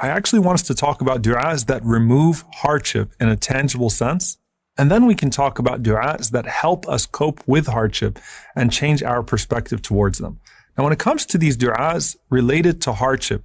I actually want us to talk about du'as that remove hardship in a tangible sense. And then we can talk about du'as that help us cope with hardship and change our perspective towards them. Now, when it comes to these du'as related to hardship,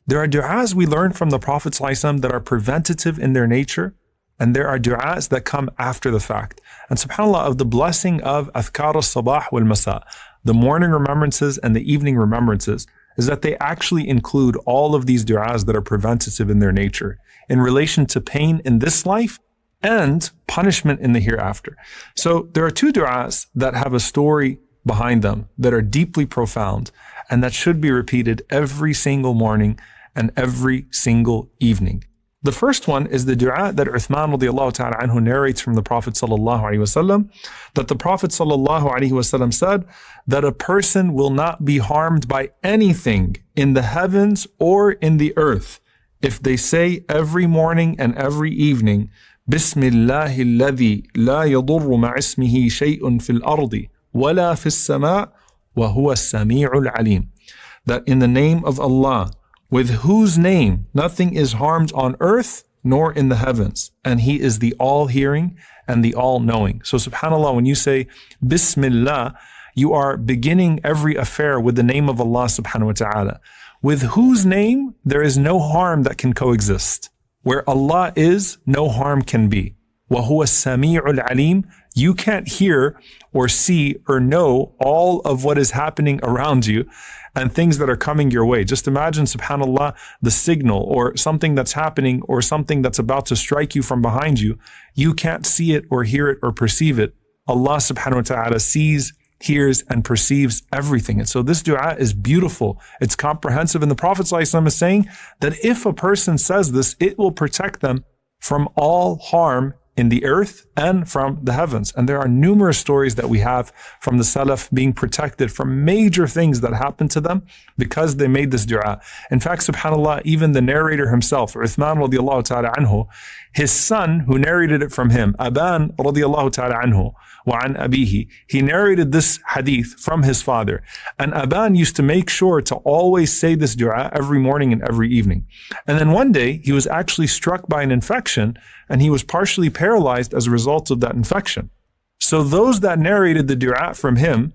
there are du'as we learn from the Prophet ﷺ that are preventative in their nature, and there are du'as that come after the fact. And subhanAllah, of the blessing of Adhkar al-Sabah wal-Masa, the morning remembrances and the evening remembrances, is that they actually include all of these du'as that are preventative in their nature in relation to pain in this life and punishment in the hereafter. So there are two du'as that have a story behind them that are deeply profound and that should be repeated every single morning and every single evening. The first one is the du'a that Uthman radiallahu ta'ala anhu narrates from the Prophet sallallahu alaihi wasallam, that the Prophet sallallahu alaihi wasallam said that a person will not be harmed by anything in the heavens or in the earth if they say every morning and every evening, Bismillahi alladhi la yadurru ma'ismihi shay'un fil ardi wala fis sama' wa huwa as-sami'ul alim. That in the name of Allah, with whose name nothing is harmed on earth nor in the heavens, and He is the all-hearing and the all-knowing. So subhanAllah, when you say Bismillah, you are beginning every affair with the name of Allah subhanahu wa ta'ala, with whose name there is no harm that can coexist. Where Allah is, no harm can be. وَهُوَ السَّمِيعُ الْعَلِيمُ. You can't hear or see or know all of what is happening around you and things that are coming your way. Just imagine, subhanAllah, the signal or something that's happening or something that's about to strike you from behind you. You can't see it or hear it or perceive it. Allah subhanahu wa ta'ala sees, hears, and perceives everything. And so this dua is beautiful. It's comprehensive. And the Prophet ﷺ is saying that if a person says this, it will protect them from all harm in the earth and from the heavens. And there are numerous stories that we have from the Salaf being protected from major things that happened to them because they made this dua. In fact, subhanAllah, even the narrator himself, Uthman radiallahu ta'ala anhu, his son who narrated it from him, Aban radiallahu ta'ala anhu, وعن أبيه, he narrated this hadith from his father. And Aban used to make sure to always say this dua every morning and every evening. And then one day he was actually struck by an infection and he was partially paralyzed as a result of that infection. So those that narrated the dua from him,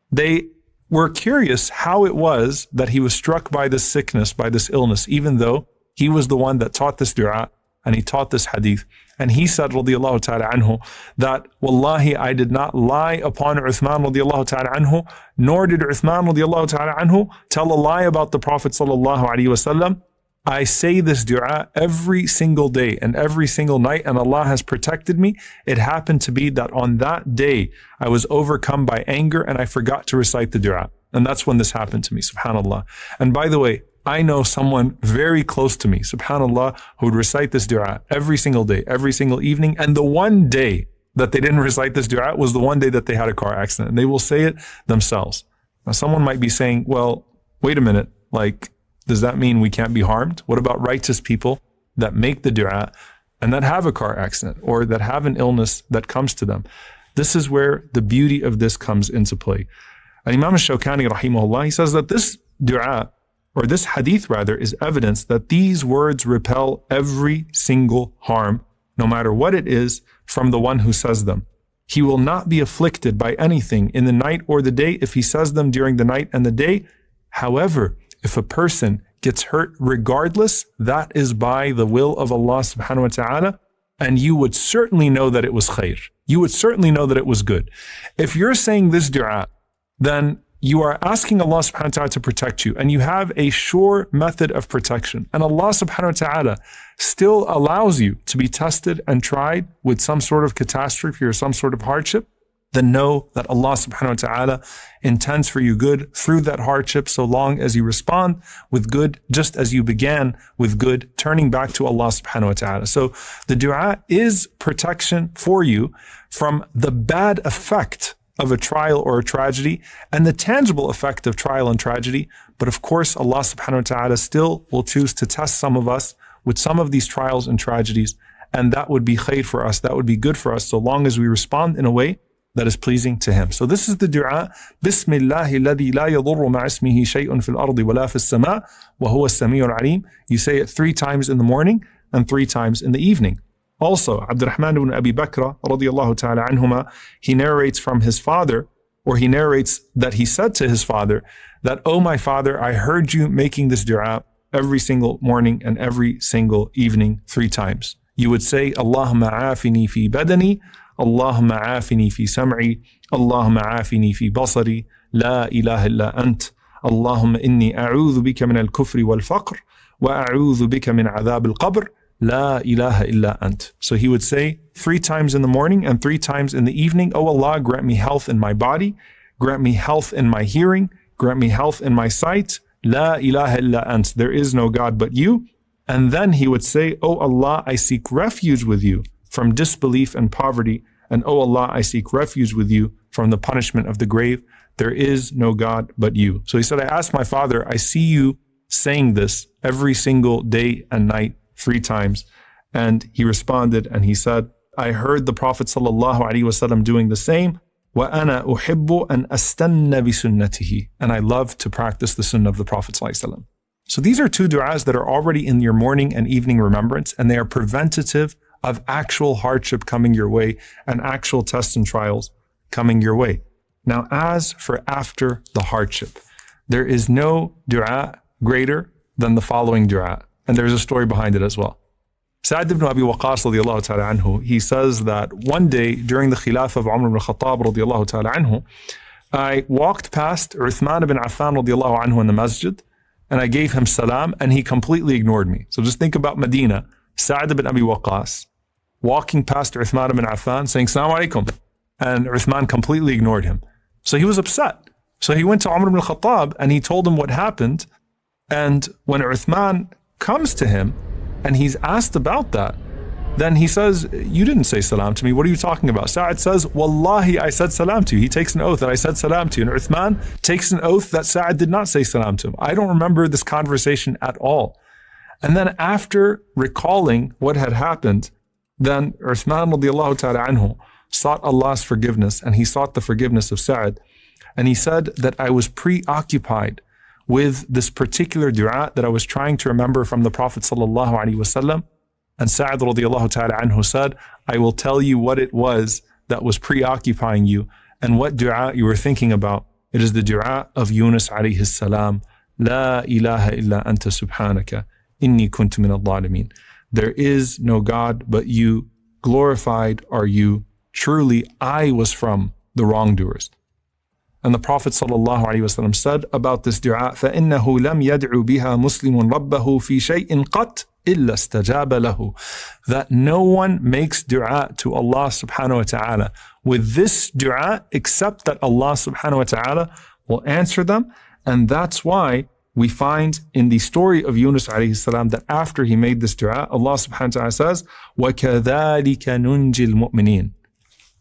they were curious how it was that he was struck by this sickness, by this illness, even though he was the one that taught this dua and he taught this hadith. And he said, radiyallahu ta'ala anhu, that wallahi, I did not lie upon Uthman radiyallahu ta'ala anhu, nor did Uthman radiyallahu ta'ala anhu tell a lie about the Prophet sallallahu alaihi wasallam. I say this dua every single day and every single night, and Allah has protected me. It happened to be that on that day, I was overcome by anger and I forgot to recite the dua. And that's when this happened to me, subhanAllah. And by the way, I know someone very close to me, subhanAllah, who would recite this dua every single day, every single evening. And the one day that they didn't recite this dua was the one day that they had a car accident. And they will say it themselves. Now, someone might be saying, well, wait a minute, like, does that mean we can't be harmed? What about righteous people that make the dua and that have a car accident or that have an illness that comes to them? This is where the beauty of this comes into play. And Imam al-Shawkani, rahimahullah, he says that this dua, or this hadith rather, is evidence that these words repel every single harm, no matter what it is, from the one who says them. He will not be afflicted by anything in the night or the day if he says them during the night and the day. However, if a person gets hurt regardless, that is by the will of Allah subhanahu wa ta'ala, and you would certainly know that it was khair. You would certainly know that it was good. If you're saying this dua, then you are asking Allah subhanahu wa ta'ala to protect you, and you have a sure method of protection. And Allah subhanahu wa ta'ala still allows you to be tested and tried with some sort of catastrophe or some sort of hardship. Then know that Allah subhanahu wa ta'ala intends for you good through that hardship, so long as you respond with good, just as you began with good, turning back to Allah subhanahu wa ta'ala. So the dua is protection for you from the bad effect of a trial or a tragedy and the tangible effect of trial and tragedy. But of course, Allah subhanahu wa ta'ala still will choose to test some of us with some of these trials and tragedies. And that would be khair for us. That would be good for us, so long as we respond in a way that is pleasing to him. So this is the dua, Bismillahi alladhi la yadurru ma'a ismihi shay'un fil ardi wa la fis sama' wa huwa as-sami'ul alim. You say it 3 times in the morning and 3 times in the evening. Also, Abdurrahman ibn Abi Bakr radiyallahu ta'ala anhuma, he narrates from his father, or he narrates that he said to his father that, "Oh my father, I heard you making this dua every single morning and every single evening 3 times. You would say, Allahumma afini fi badani, Allahumma afini fi sam'i, Allahumma afini fi basari, la ilaha illa ant, Allahumma inni a'udhu bika min al-kufri wal-faqr, wa a'udhu bika min adhab al-qabr, la ilaha illa ant." So he would say 3 times in the morning and 3 times in the evening, "Oh Allah, grant me health in my body, grant me health in my hearing, grant me health in my sight, la ilaha illa ant, there is no God but you." And then he would say, "Oh Allah, I seek refuge with you from disbelief and poverty. And oh Allah, I seek refuge with you from the punishment of the grave. There is no God but you." So he said, "I asked my father, I see you saying this every single day and night 3 times. And he responded and he said, "I heard the Prophet ﷺ doing the same. وَأَنَا أُحِبُّ أَنْ أَسْتَنَّ بِسُنَّتِهِ." And I love to practice the sunnah of the Prophet ﷺ. So these are 2 du'as that are already in your morning and evening remembrance, and they are preventative of actual hardship coming your way and actual tests and trials coming your way. Now, as for after the hardship, there is no du'a greater than the following du'a. And there's a story behind it as well. Sa'd ibn Abi Waqqas radiyallahu ta'ala anhu, he says that one day during the Khilafah of Umar ibn Khattab radiyallahu ta'ala anhu, I walked past Uthman ibn Affan radiyallahu anhu in the masjid, and I gave him salam, and he completely ignored me. So just think about Medina, Sa'd ibn Abi Waqqas, walking past Uthman ibn Affan, saying, "Assalamu alaikum." And Uthman completely ignored him. So he was upset. So he went to Umar ibn Khattab, and he told him what happened. And when Uthman comes to him, and he's asked about that, then he says, "You didn't say salam to me. What are you talking about?" Sa'd says, "Wallahi, I said salam to you." He takes an oath that I said salam to you. And Uthman takes an oath that Sa'd did not say salam to him. I don't remember this conversation at all. And then after recalling what had happened, then Uthman radiallahu ta'ala anhu sought Allah's forgiveness, and he sought the forgiveness of Sa'd. And he said that I was preoccupied with this particular dua that I was trying to remember from the Prophet sallallahu alaihi wasallam. And Sa'd radiallahu ta'ala anhu said, "I will tell you what it was that was preoccupying you and what dua you were thinking about. It is the dua of Yunus alayhi salam. La ilaha illa anta subhanaka, inni kuntu min al-zalimin. There is no God but you. Glorified are you. Truly, I was from the wrongdoers." And the Prophet ﷺ said about this dua, فَإِنَّهُ لَمْ يَدْعُ بِهَا مُسْلِمٌ رَبَّهُ فِي شَيْءٍ قَطْ إِلَّا اسْتَجَابَ لَهُ. That no one makes dua to Allah subhanahu wa ta'ala with this dua except that Allah subhanahu wa ta'ala will answer them. And that's why we find in the story of Yunus alayhi salam that after he made this dua, Allah subhanahu wa ta'ala says, وَكَذَلِكَ نُنْجِي الْمُؤْمِنِينَ.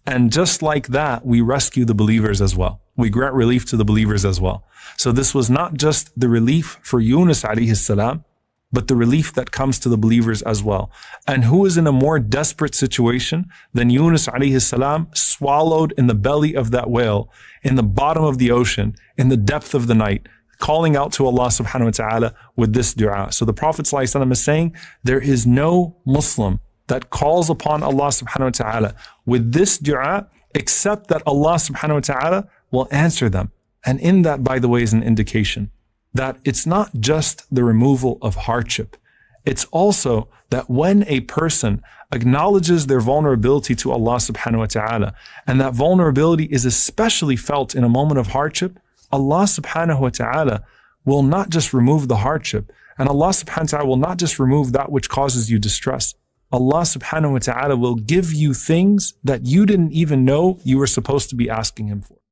And just like that, we rescue the believers as well. We grant relief to the believers as well. So this was not just the relief for Yunus alayhi salam, but the relief that comes to the believers as well. And who is in a more desperate situation than Yunus alayhi salam, swallowed in the belly of that whale, in the bottom of the ocean, in the depth of the night, calling out to Allah subhanahu wa ta'ala with this dua. So the Prophet ﷺ is saying, there is no Muslim that calls upon Allah subhanahu wa ta'ala with this dua except that Allah subhanahu wa ta'ala will answer them. And in that, by the way, is an indication that it's not just the removal of hardship. It's also that when a person acknowledges their vulnerability to Allah subhanahu wa ta'ala, and that vulnerability is especially felt in a moment of hardship, Allah subhanahu wa ta'ala will not just remove the hardship, and Allah subhanahu wa ta'ala will not just remove that which causes you distress. Allah subhanahu wa ta'ala will give you things that you didn't even know you were supposed to be asking Him for.